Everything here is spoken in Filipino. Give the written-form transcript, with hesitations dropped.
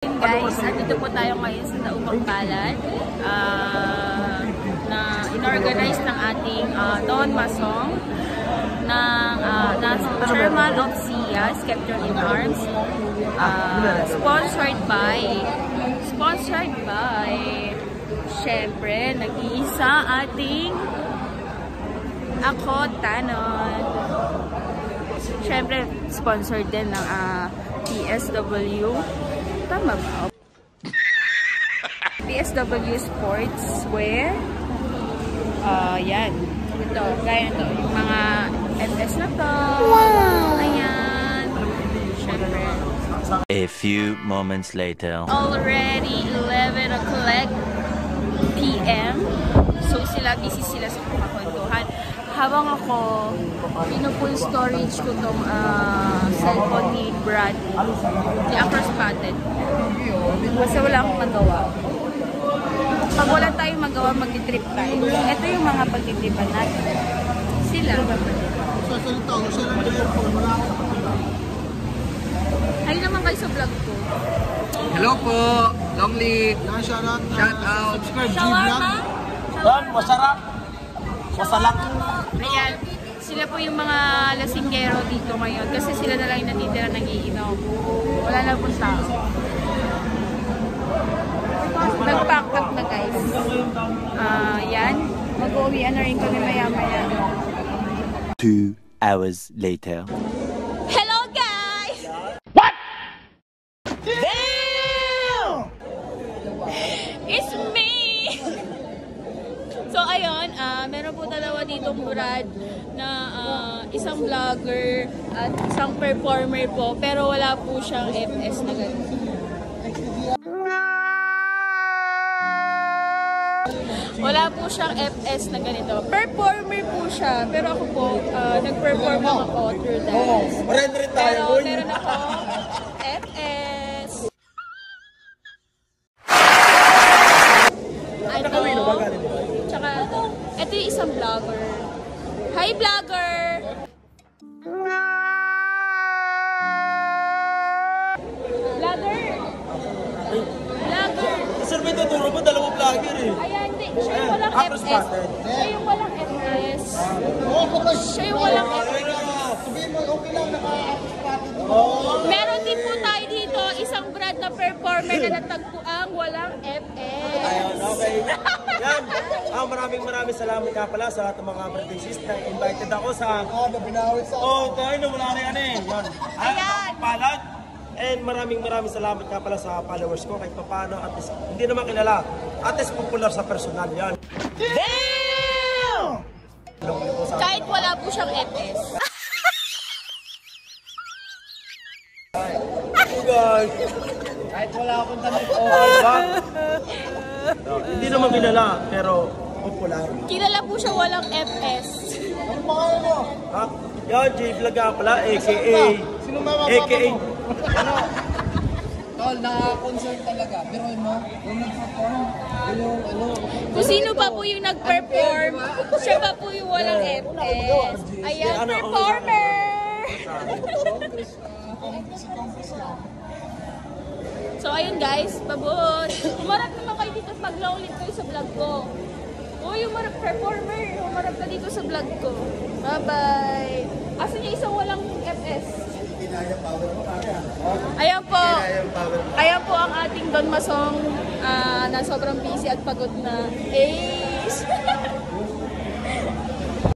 Guys, dito po tayo ngayon sa Daupang Palad na inorganize ng ating Don Masong ng Chairman of SIA, Scepter in Arms, sponsored by syempre nag-iisa ating ako, Tanon. Syempre sponsored din ng PSW. Tama ba? PSW Sportswear. Yan. Ito. Gaya ito. Yung mga FS na to. Wow! Ayan. Siyempre. A few moments later. Already 11 o'clock PM. So busy sila sa kumakwentuhan. Habang ako, pinupull storage ko tong cellphone ni Brad, ni Across Patent. Kasi wala akong magawa. Pag wala tayong magawa, mag-trip tayo. Ito yung mga pag-tripan natin. Sila. Hi naman kayo sa vlog ko. Hello po! Long live! Shout out! Subscribe Shawarma? Masarap! Masalak! Ayan, sila po yung mga lasinggero dito ngayon kasi sila na lang yung natitira nag-iinom. Wala na pong tao. Nag-pack up na guys. Yan, mag-uwian na rin kami maya-maya. 2 hours later. Hello guys! What? Damn! It's me! So ayun, meron po dalawa ditong Brad na isang vlogger at isang performer po, pero wala po siyang FS na ganito. Wala po siyang FS na ganito. Performer po siya, pero ako po, nag-perform ako through dance. Pero meron ako FS. Tsaka, ito yung isang vlogger. Hi vlogger! Vlogger! Vlogger! Sir, may tuturo mo, dalawang vlogger eh. Ayan, hindi. Siya yung walang FS. Siya yung walang FS. Siya yung walang FS. Meron din po tayo dito, isang Brad na performer na natagpuang walang FS. Ayun, okay. Yan. Maraming salamat nga pala sa lahat ng mga birthday sister. Invited ako sa... nabinawit sa... tayo na wala na yan eh. Yan. Ayan. Palad. And maraming salamat nga pala sa followers ko. Kahit paano, at least, hindi naman kilala. At least popular sa personal yan. Damn! Kahit wala po siyang FS. Guys. Kahit wala akong damit. Diba? Hindi naman kilala, pero popular. Kilala po siya walang FS. Ano pangalan mo? Ha? Yan, J-Vlog nga pala, a.k.a. Sino mama a.k.a. Ano? Tol, naka-concert talaga. Pero mo, yung nag-perform, yung ano... Kung sino pa po yung nag-perform, siya pa po yung walang FS. Ayan, performer! So ayun guys, pabot. Umarap naman kayo dito pag ulit kayo sa vlog ko. Uy, umarap performer, umarap ka dito sa vlog ko. Bye-bye. Asan yung isang walang FS? Ayan po. Ayan po ang ating Don Masong na sobrang busy at pagod na. Ace!